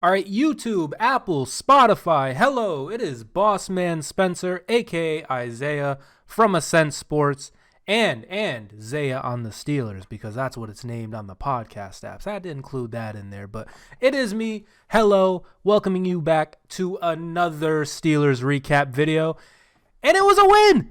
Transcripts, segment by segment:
All right, YouTube, Apple, Spotify. Hello, it is Boss Man Spencer, aka Isaiah from Ascent Sports, and Zaya on the Steelers because that's what it's named on the podcast apps. I had to include that in there, but it is me. Hello, welcoming you back to another Steelers recap video, and it was a win.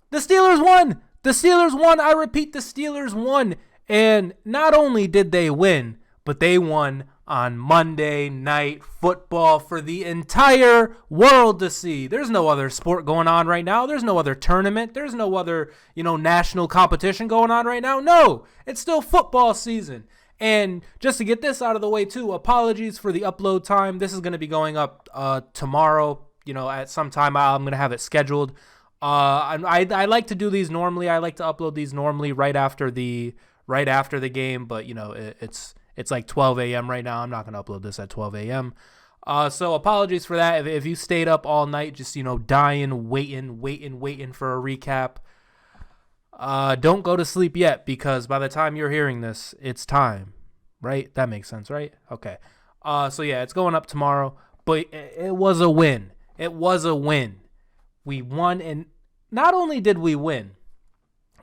The Steelers won. The Steelers won. I repeat, the Steelers won, and not only did they win, but they won on Monday Night Football for the entire world to see. There's no other sport going on right now. There's no other tournament. There's no other, national competition going on right now. No, it's still football season. And just to get this out of the way too, apologies for the upload time. This is going to be going up tomorrow, at some time. I'm going to have it scheduled. I like to do these normally. I like to upload these normally right after the game, but it's like 12 a.m. right now. I'm not going to upload this at 12 a.m. So apologies for that. If you stayed up all night just, dying, waiting for a recap, don't go to sleep yet because by the time you're hearing this, it's time, right? That makes sense, right? Okay. So yeah, it's going up tomorrow, but it was a win. It was a win. We won, and not only did we win,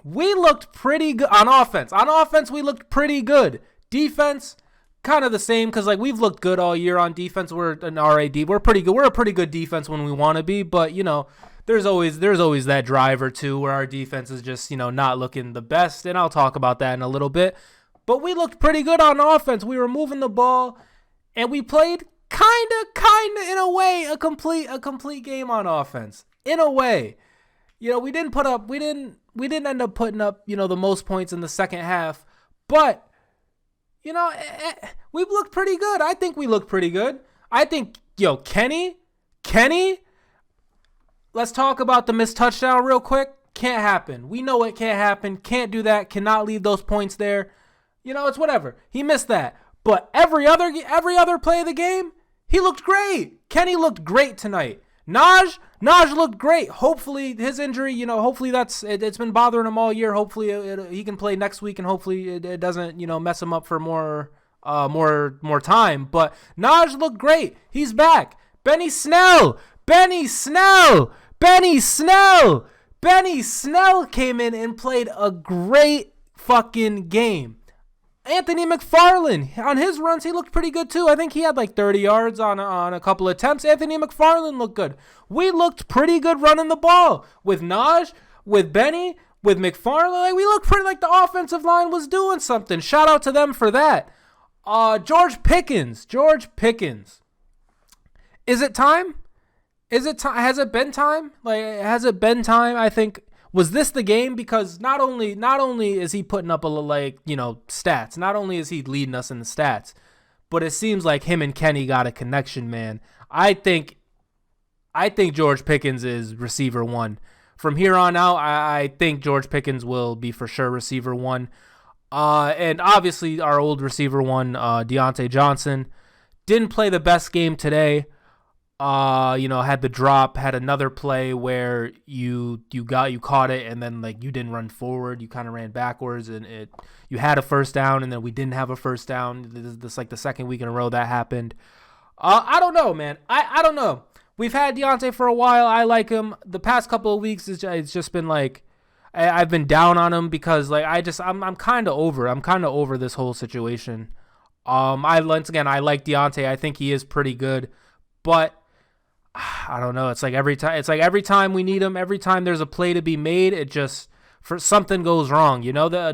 we looked pretty good on offense. On offense, we looked pretty good. Defense, kind of the same because we've looked good all year on defense. We're an RAD. We're pretty good. We're a pretty good defense when we want to be, but there's always that drive or two where our defense is just not looking the best, and I'll talk about that in a little bit. But we looked pretty good on offense. We were moving the ball, and we played kind of in a way a complete game on offense. In a way, we didn't end up putting up the most points in the second half, but we looked pretty good. I think we looked pretty good. I think, Kenny, let's talk about the missed touchdown real quick. Can't happen. We know it can't happen. Can't do that. Cannot leave those points there. It's whatever. He missed that. But every other play of the game, he looked great. Kenny looked great tonight. Naj looked great. Hopefully his injury, hopefully it's been bothering him all year. Hopefully he can play next week, and hopefully it doesn't, mess him up for more time. But Naj looked great. He's back. Benny Snell came in and played a great fucking game. Anthony McFarland, on his runs, he looked pretty good too. I think he had like 30 yards on a couple of attempts. Anthony McFarland looked good. We looked pretty good running the ball. With Naj, with Benny, with McFarland, we looked pretty like the offensive line was doing something. Shout out to them for that. George Pickens. Is it time? Has it been time? I think. Was this the game? Because not only is he putting up stats, not only is he leading us in the stats, but it seems like him and Kenny got a connection, man. I think George Pickens is receiver one. From here on out, I think George Pickens will be for sure receiver one. And obviously our old receiver one, Deontay Johnson, didn't play the best game today. Had the drop, had another play where you caught it and then you didn't run forward, you kind of ran backwards, and you had a first down and then we didn't have a first down. This the second week in a row that happened. I don't know, man. I don't know. We've had Deontay for a while. I like him. The past couple of weeks it's just been I've been down on him because I'm kind of over this whole situation. I like Deontay. I think he is pretty good, but I don't know. It's like every time we need him, every time there's a play to be made, something goes wrong.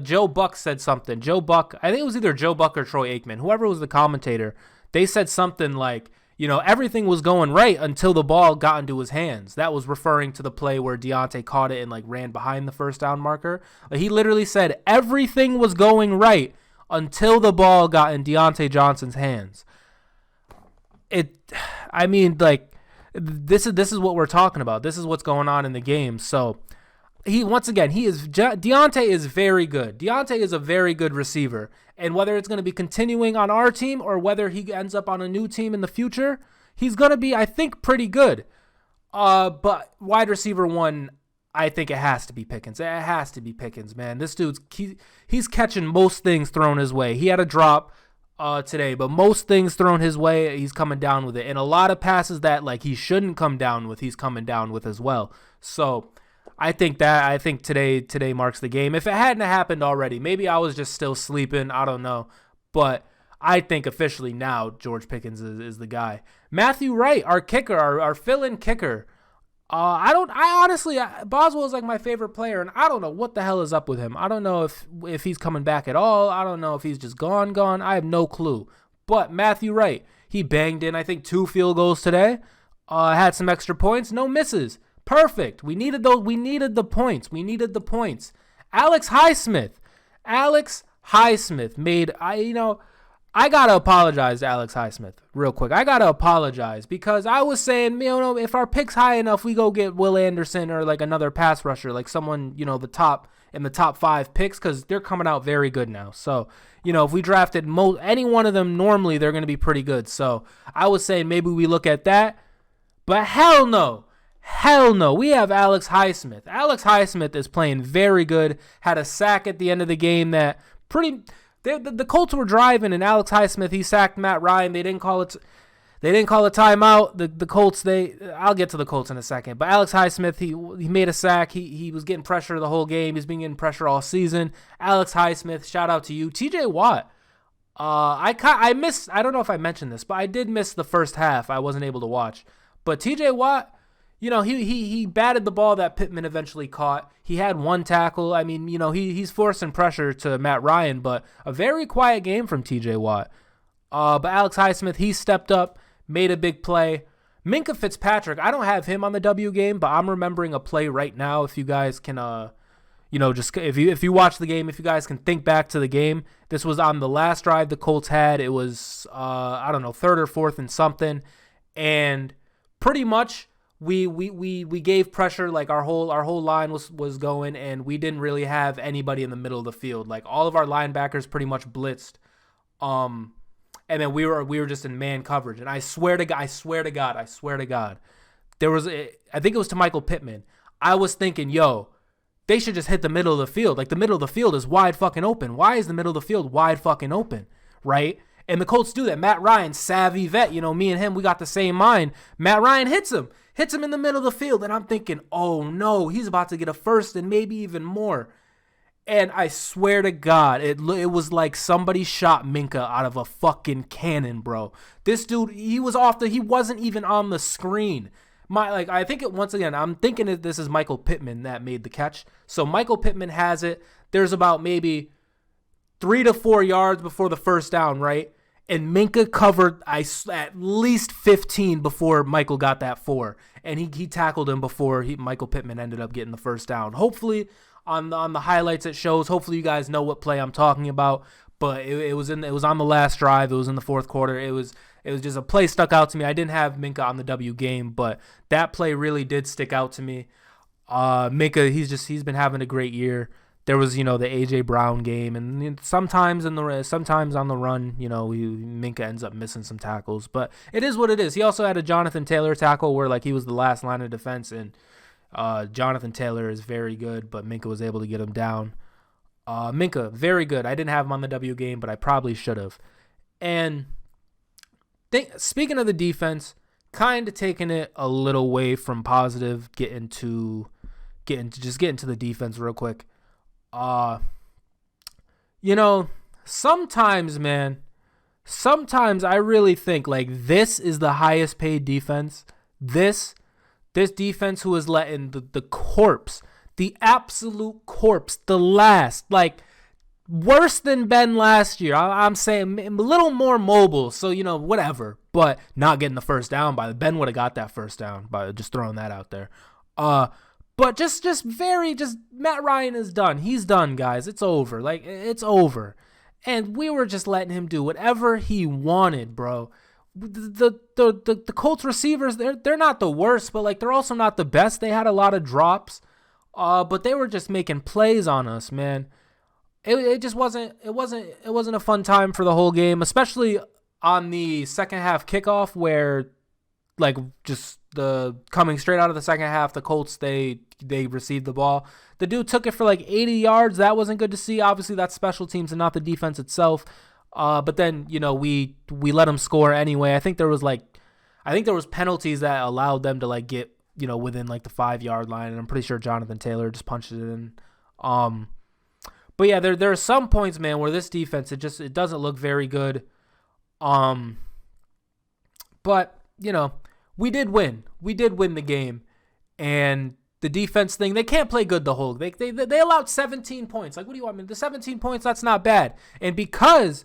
Joe Buck said something. Joe Buck, I think it was either Joe Buck or Troy Aikman, whoever was the commentator. They said something like, everything was going right until the ball got into his hands. That was referring to the play where Deontay caught it and ran behind the first down marker. He literally said everything was going right until the ball got in Deontay Johnson's hands. This is what we're talking about. This is what's going on in the game. So Deontay is very good. Deontay is a very good receiver. And whether it's going to be continuing on our team or whether he ends up on a new team in the future, he's going to be, I think, pretty good. But wide receiver one, I think it has to be Pickens. It has to be Pickens, man. This dude's he's catching most things thrown his way. He had a drop. today, but most things thrown his way, he's coming down with it. And a lot of passes that like he shouldn't come down with, he's coming down with as well. So I think today marks the game. If it hadn't happened already, maybe I was just still sleeping. I don't know. But I think officially now George Pickens is the guy. Matthew Wright, our kicker, our fill-in kicker. Boswell is like my favorite player, and I don't know what the hell is up with him. I don't know if he's coming back at all. I don't know if he's just gone. I have no clue. But Matthew Wright, he banged in, I think, 2 field goals today. Had some extra points, no misses. Perfect. We needed those. We needed the points. Alex Highsmith made, I got to apologize to Alex Highsmith real quick. I got to apologize because I was saying, if our pick's high enough, we go get Will Anderson or like another pass rusher, like someone, in the top 5 picks, because they're coming out very good now. So, if we drafted any one of them, normally they're going to be pretty good. So I was saying maybe we look at that, but hell no. We have Alex Highsmith. Alex Highsmith is playing very good. Had a sack at the end of the game that the Colts were driving, and Alex Highsmith, he sacked Matt Ryan. They didn't call it timeout. The Colts, I'll get to the Colts in a second. But Alex Highsmith, he made a sack. He was getting pressure the whole game. He's been getting pressure all season. Alex Highsmith, shout out to you. TJ Watt, I missed, I don't know if I mentioned this, but I did miss the first half. I wasn't able to watch. But TJ Watt, he batted the ball that Pittman eventually caught. He had 1 tackle. I mean, he's forcing pressure to Matt Ryan, but a very quiet game from TJ Watt. But Alex Highsmith, he stepped up, made a big play. Minkah Fitzpatrick, I don't have him on the W game, but I'm remembering a play right now. If you guys can, if you watch the game, if you guys can think back to the game, this was on the last drive the Colts had. It was, 3rd or 4th and something. And pretty much, we gave pressure, like our whole line was going, and we didn't really have anybody in the middle of the field. Like all of our linebackers pretty much blitzed, and then we were just in man coverage. And I swear to God, there was I think it was to Michael Pittman. I was thinking, they should just hit the middle of the field. Like the middle of the field is wide fucking open. Why is the middle of the field wide fucking open, right? And the Colts do that. Matt Ryan, savvy vet, me and him, we got the same mind. Matt Ryan hits him in the middle of the field, and I'm thinking, oh no, he's about to get a first and maybe even more. And I swear to God, it was like somebody shot Minkah out of a fucking cannon, bro. This dude, he wasn't even on the screen. I think once again, I'm thinking that this is Michael Pittman that made the catch. So Michael Pittman has it. There's about maybe 3 to 4 yards before the first down, right? And Minkah covered at least 15 before Michael got that 4. And he tackled him before Michael Pittman ended up getting the first down. Hopefully, on the highlights it shows. Hopefully you guys know what play I'm talking about. But it was on the last drive. It was in the 4th quarter. It was just a play stuck out to me. I didn't have Minkah on the W game, but that play really did stick out to me. Minkah, he's been having a great year. There was, the A.J. Brown game, and sometimes on the run, Minkah ends up missing some tackles. But it is what it is. He also had a Jonathan Taylor tackle where, he was the last line of defense, and Jonathan Taylor is very good, but Minkah was able to get him down. Minkah, very good. I didn't have him on the W game, but I probably should have. And speaking of the defense, kind of taking it a little way from positive, getting to the defense real quick. Sometimes I really think this is the highest paid defense. This defense who is letting the corpse, the absolute corpse, the last, worse than Ben last year. I'm saying a little more mobile, so whatever, but not getting the first down by Ben would have got that first down by just throwing that out there. But just Matt Ryan is done. He's done, guys. It's over. It's over. And we were just letting him do whatever he wanted, bro. The Colts receivers, they're not the worst, but they're also not the best. They had a lot of drops. But they were just making plays on us, man. It just wasn't a fun time for the whole game, especially on the second half kickoff where just the coming straight out of the second half, the Colts, they received the ball. The dude took it for 80 yards. That wasn't good to see. Obviously, that's special teams and not the defense itself. But then, we let them score anyway. I think there was penalties that allowed them to like get, within like the 5-yard line. And I'm pretty sure Jonathan Taylor just punched it in. But yeah, there are some points, man, where this defense, it doesn't look very good. But, we did win. We did win the game. And the defense thing, they can't play good the whole. They allowed 17 points. Like, what do you want? I mean, the 17 points, that's not bad. And because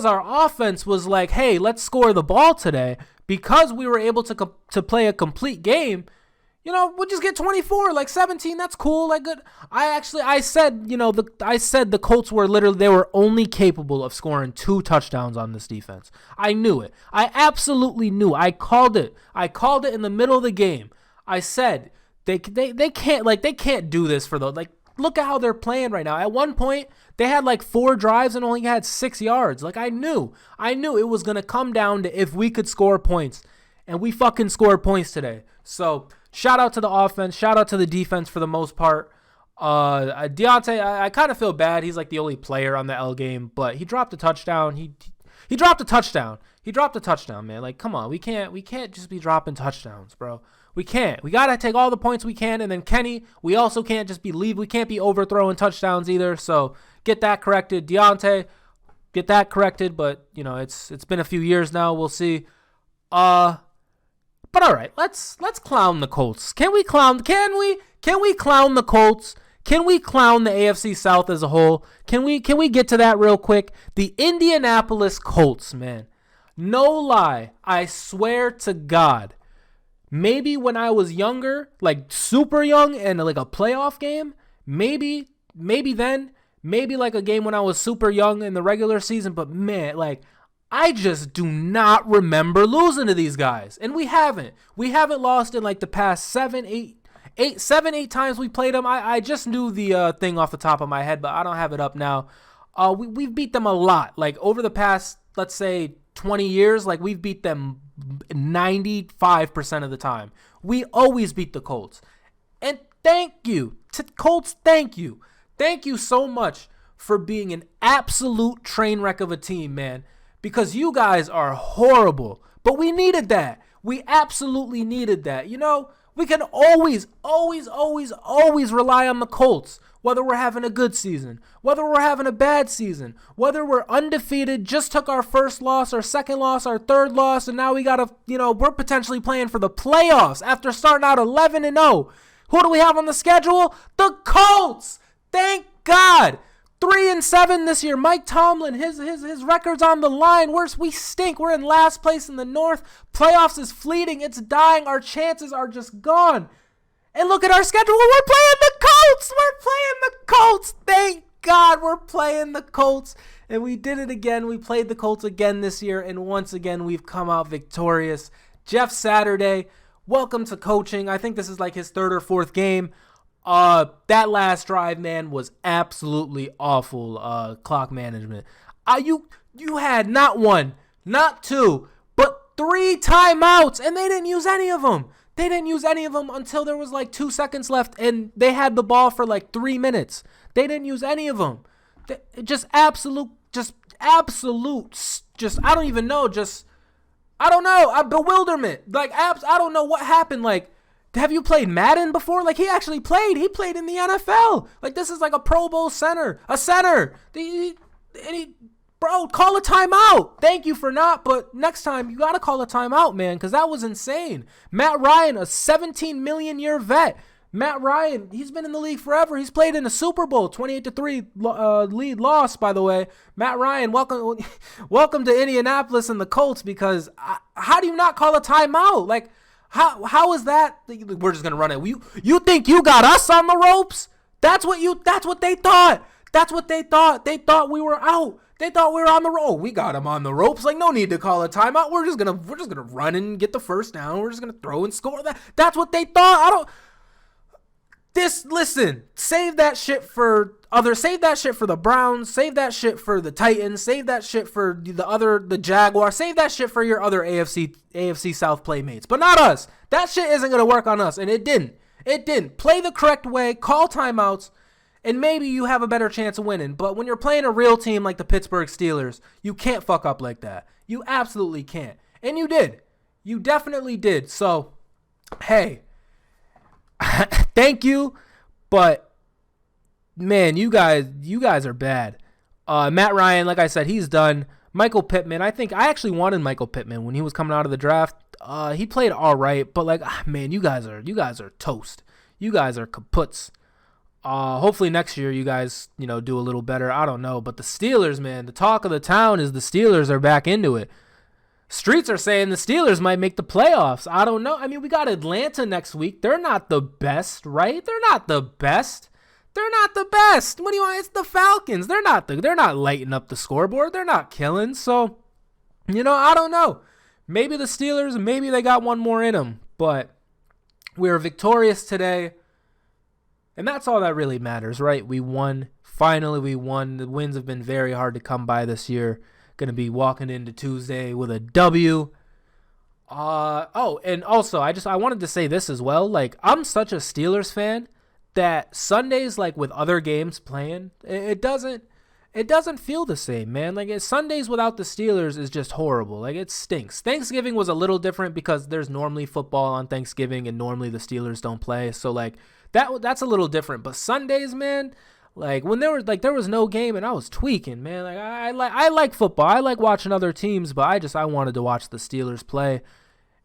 our offense was like, hey, let's score the ball today, because we were able to play a complete game, we'll just get 24, like 17. That's cool. Like good. I said the Colts were they were only capable of scoring 2 touchdowns on this defense. I knew it. I absolutely knew. I called it. In the middle of the game. I said they can't do this for look at how they're playing right now. At one point, they had like 4 drives and only had 6 yards. Like I knew it was going to come down to if we could score points, and we fucking scored points today. So shout out to the offense. Shout out to the defense for the most part. Deontay, I kind of feel bad. He's like the only player on the L game, but he dropped a touchdown. He dropped a touchdown. He dropped a touchdown, man. Like, come on. We can't just be dropping touchdowns, bro. We can't. We got to take all the points we can. And then Kenny, we also can't just we can't be overthrowing touchdowns either. So get that corrected. Deontay, get that corrected. But, it's been a few years now. We'll see. But all right, let's clown the Colts. Can we clown the Colts? Can we clown the AFC South as a whole? Can we get to that real quick? The Indianapolis Colts, man. No lie, I swear to God. Maybe when I was younger, like super young and like a playoff game, maybe then, maybe like a game when I was super young in the regular season, but man, like I just do not remember losing to these guys. And we haven't lost in like the past 7-8 times we played them. I just knew the thing off the top of my head, but I don't have it up now. We've beat them a lot. Like over the past, let's say 20 years, like we've beat them 95% of the time. We always beat the Colts. And thank you to Colts. Thank you so much for being an absolute train wreck of a team, man, because you guys are horrible, but we needed that. We absolutely needed that. We can always rely on the Colts, whether we're having a good season, whether we're having a bad season, whether we're undefeated, just took our first loss, our second loss, our third loss, and now we got to, we're potentially playing for the playoffs after starting out 11-0. Who do we have on the schedule? The Colts! Thank God! 3-7 this year. Mike Tomlin, his record's on the line. We stink. We're in last place in the North. Playoffs is fleeting. It's dying. Our chances are just gone. And look at our schedule. We're playing the Colts. Thank God we're playing the Colts. And we did it again. We played the Colts again this year. And once again, we've come out victorious. Jeff Saturday, welcome to coaching. I think this is like his 3rd or 4th game. That last drive, man, was absolutely awful. Clock management. You had not 1, not 2, but 3 timeouts, and they didn't use any of them. They didn't use any of them until there was like 2 seconds left, and they had the ball for like 3 minutes. They didn't use any of them. Absolute. I don't even know. I don't know. Bewilderment. Like, I don't know what happened. Like, have you played Madden before? Like, he actually played. He played in the NFL. Like, this is like a Pro Bowl center. A center. Bro, call a timeout. Thank you for not, but next time you got to call a timeout, man, because that was insane. Matt Ryan, a 17 million year vet. Matt Ryan, he's been in the league forever. He's played in the Super Bowl, 28-3 lead loss, by the way. Matt Ryan, welcome to Indianapolis and the Colts, because how do you not call a timeout? Like, how is that? We're just going to run it. You think you got us on the ropes? That's what they thought. That's what they thought. They thought we were out. They thought we were on the road. We got them on the ropes. Like, no need to call a timeout. We're just gonna run and get the first down. We're just gonna throw and score. That's what they thought. Listen, save that shit for the Browns, save that shit for the Titans, save that shit for the Jaguars, save that shit for your other AFC South playmates, but not us. That shit isn't going to work on us, and it didn't. Play the correct way, call timeouts, and maybe you have a better chance of winning. But when you're playing a real team like the Pittsburgh Steelers, you can't fuck up like that. You absolutely can't. And you did. You definitely did. So, hey, thank you, but man, you guys are bad. Matt Ryan, like I said, he's done. Michael Pittman, I actually wanted Michael Pittman when he was coming out of the draft. He played all right, but like, man, you guys are toast. You guys are kaputs. Hopefully next year you guys, do a little better. I don't know, but the Steelers, man, the talk of the town is the Steelers are back into it. Streets are saying the Steelers might make the playoffs. I don't know. I mean, we got Atlanta next week. They're not the best, right? They're not the best. What do you want? It's the Falcons. They're not lighting up the scoreboard. They're not killing. So, I don't know. Maybe the Steelers, maybe they got one more in them. But we were victorious today. And that's all that really matters, right? We won. Finally, we won. The wins have been very hard to come by this year. Going to be walking into Tuesday with a W. And also, I wanted to say this as well. Like, I'm such a Steelers fan that Sundays, like with other games playing, it doesn't feel the same, man. Like, Sundays without the Steelers is just horrible. Like, it stinks. Thanksgiving was a little different because there's normally football on Thanksgiving and normally the Steelers don't play. So, like, that's a little different. But Sundays, man, like when there was no game and I was tweaking, man. Like, I like football. I like watching other teams, but I wanted to watch the Steelers play.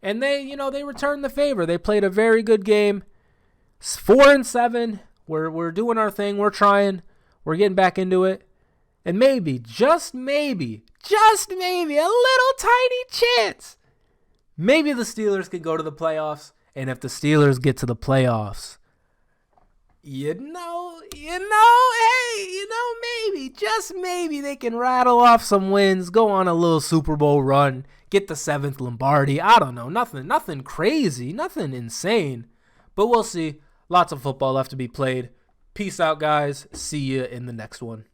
And they returned the favor. They played a very good game. 4-7. We're doing our thing. We're trying. We're getting back into it. And maybe, just maybe, a little tiny chance, maybe the Steelers could go to the playoffs. And if the Steelers get to the playoffs, maybe, just maybe they can rattle off some wins, go on a little Super Bowl run, get the 7th Lombardi. I don't know, nothing crazy, nothing insane, but we'll see. Lots of football left to be played. Peace out, guys. See you in the next one.